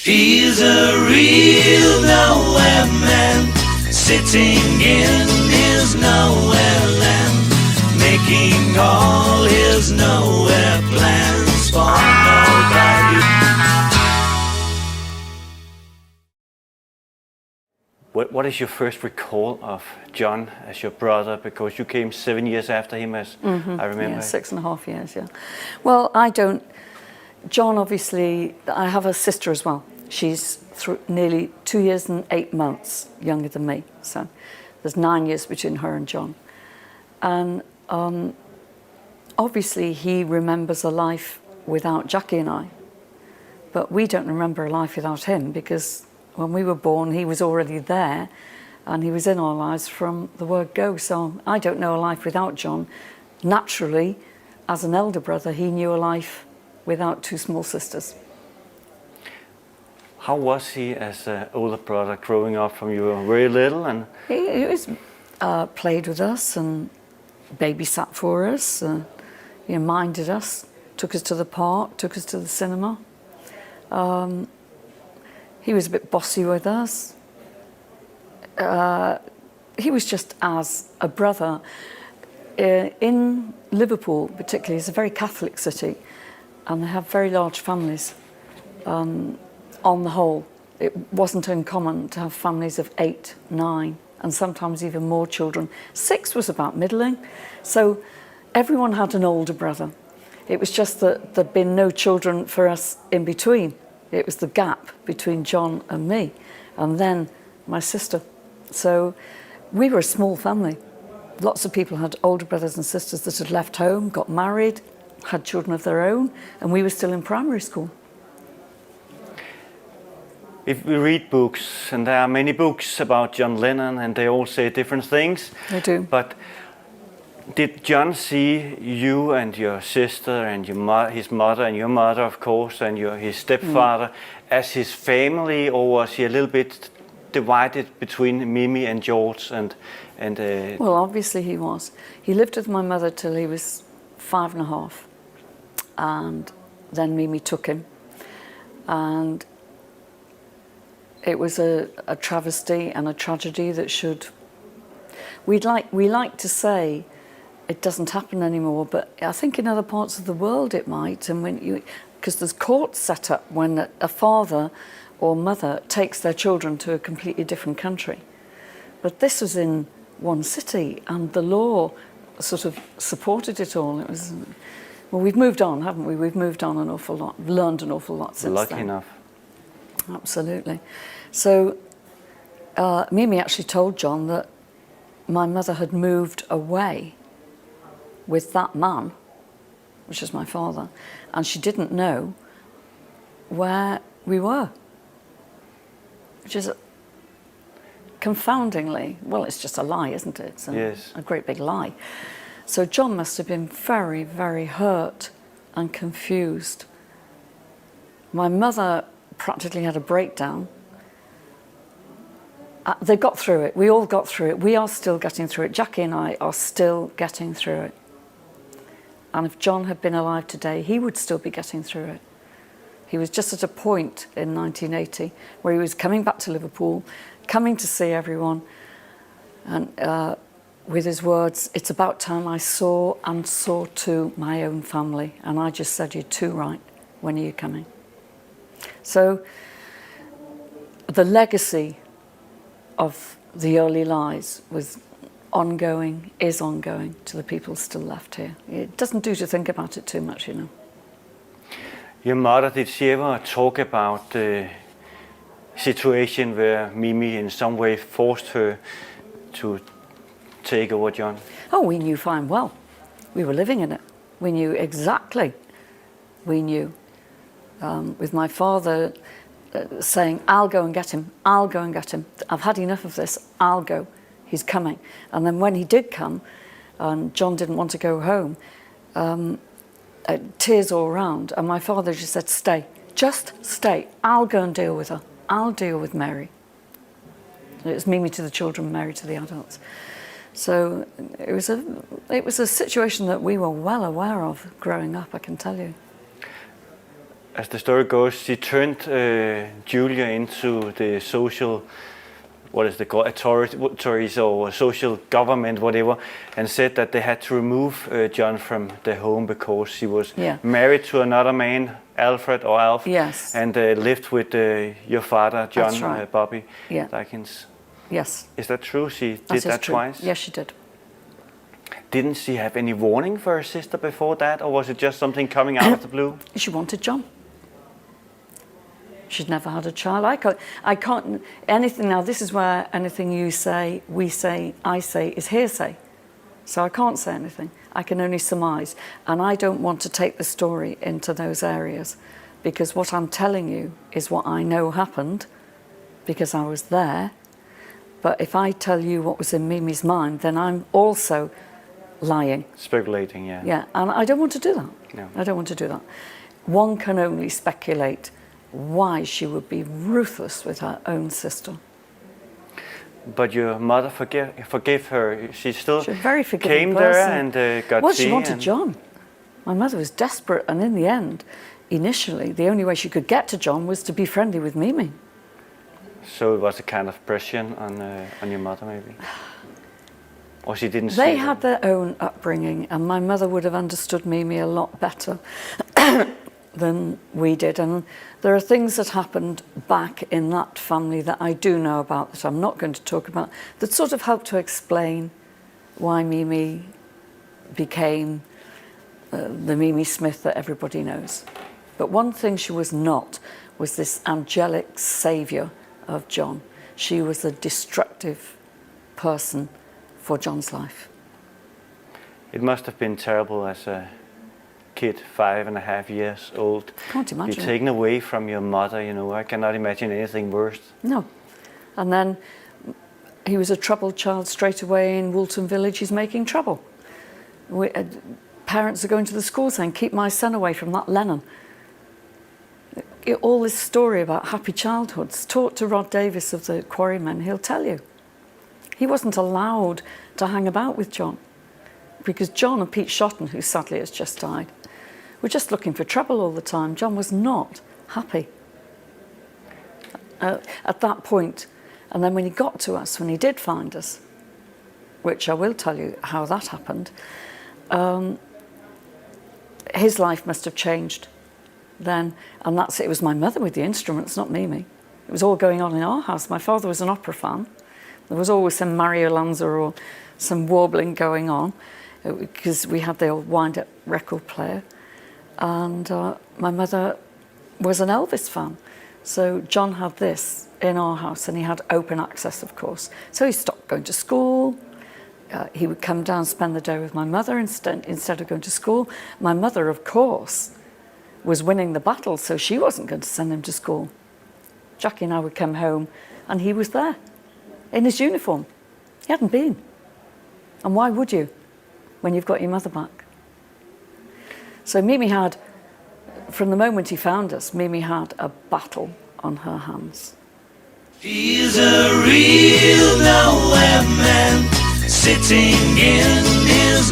He's a real nowhere man, sitting in his nowhere land, making all his nowhere plans for nobody. What is your first recall of John as your brother? Because you came 7 years after him, as I remember. Yeah, 6.5 years, yeah. Well, I don't... John, obviously, I have a sister as well. She's nearly 2 years and 8 months younger than me. So there's 9 years between her and John. And obviously he remembers a life without Jackie and I. But we don't remember a life without him, because when we were born, he was already there and he was in our lives from the word go. So I don't know a life without John. Naturally, as an elder brother, he knew a life without 2 small sisters. How was he as an older brother growing up from you were very little? And He was, played with us and babysat for us, minded us, took us to the park, took us to the cinema. He was a bit bossy with us. He was just as a brother. In Liverpool particularly, it's a very Catholic city and they have very large families. On the whole, it wasn't uncommon to have families of 8, 9 and sometimes even more children. 6 was about middling. So everyone had an older brother. It was just that there'd been no children for us in between. It was the gap between John and me, and then my sister. So we were a small family. Lots of people had older brothers and sisters that had left home, got married, had children of their own, and we were still in primary school. if we read books, and there are many books about John Lennon, and they all say different things. They do. But did John see you and your sister and his mother and your mother, of course, and his stepfather as his family, or was he a little bit divided between Mimi and George? Well, obviously he was. He lived with my mother till he was 5.5, and then Mimi took him, and it was a travesty and a tragedy that should. We like to say it doesn't happen anymore, but I think in other parts of the world it might. And because there's courts set up when a father or mother takes their children to a completely different country. But this was in one city, and the law sort of supported it all. It was, well, we've moved on, haven't we? We've moved on an awful lot, learned an awful lot since then. Lucky enough. Absolutely. So Mimi actually told John that my mother had moved away with that man, which is my father, and she didn't know where we were, which is confoundingly, well, it's just a lie, isn't it? It's a great big lie. So John must have been very, very hurt and confused. My mother practically had a breakdown. They got through it. We all got through it. We are still getting through it. Jackie and I are still getting through it. And if John had been alive today, he would still be getting through it. He was just at a point in 1980 where he was coming back to Liverpool, coming to see everyone, and with his words, "It's about time I saw and saw to my own family." And I just said, "You're too right. When are you coming?" So the legacy of the early lies was ongoing, is ongoing to the people still left here. It doesn't do to think about it too much, you know. Your mother, did she ever talk about the situation where Mimi in some way forced her to take over John? Oh, we knew fine well. We were living in it. We knew exactly. We knew. With my father saying, "I'll go and get him, I'll go and get him. I've had enough of this, I'll go. He's coming." And then when he did come, and John didn't want to go home, tears all around, and my father just said, "Stay, just stay. I'll go and deal with her. I'll deal with Mary." It was Mimi to the children, Mary to the adults. So it was a situation that we were well aware of growing up, I can tell you. as the story goes, she turned Julia into the social, what is it called, authorities or social government, whatever, and said that they had to remove John from the home because she was married to another man, Alfred or Alf, and lived with your father, John Bobby Dykins. Yes. Is that true? She did that twice? Yes, she did. Didn't she have any warning for her sister before that, or was it just something coming out of the blue? She wanted John. She'd never had a child. I can't, anything, now this is where anything you say, we say, I say is hearsay. So I can't say anything. I can only surmise. And I don't want to take the story into those areas, because what I'm telling you is what I know happened, because I was there. But if I tell you what was in Mimi's mind, then I'm also lying. Speculating, yeah. Yeah, and I don't want to do that. No. I don't want to do that. One can only speculate why she would be ruthless with her own sister. But your mother forgave her. She's a very forgiving came person. There and got well, she wanted John. My mother was desperate, and in the end, initially, the only way she could get to John was to be friendly with Mimi. So it was a kind of pressure on your mother, maybe? Or she didn't see They had their own upbringing, and my mother would have understood Mimi a lot better than we did. And there are things that happened back in that family that I do know about, that I'm not going to talk about, that sort of helped to explain why Mimi became the Mimi Smith that everybody knows. But one thing she was not was this angelic saviour of John. She was a destructive person for John's life. It must have been terrible as a kid, 5.5 years old. Can't imagine. You're taken away from your mother, you know. I cannot imagine anything worse. No. And then he was a troubled child straight away in Woolton Village. He's making trouble. Parents are going to the school saying, keep my son away from that Lennon. All this story about happy childhoods, talk to Rod Davis of the Quarrymen, he'll tell you. He wasn't allowed to hang about with John, because John and Pete Shotton, who sadly has just died, were just looking for trouble all the time. John was not happy at that point. And then when he got to us, when he did find us, which I will tell you how that happened, his life must have changed then. And that's it. It was my mother with the instruments, not Mimi. It was all going on in our house. My father was an opera fan. There was always some Mario Lanza or some warbling going on, because we had the old wind-up record player. And my mother was an Elvis fan. So John had this in our house, and he had open access, of course. So he stopped going to school. He would come down, spend the day with my mother instead of going to school. My mother, of course, was winning the battle, so she wasn't going to send him to school. Jackie and I would come home, and he was there in his uniform. He hadn't been. And why would you, when you've got your mother back? So Mimi had, from the moment he found us, Mimi had a battle on her hands. He's a real nowhere man, sitting in his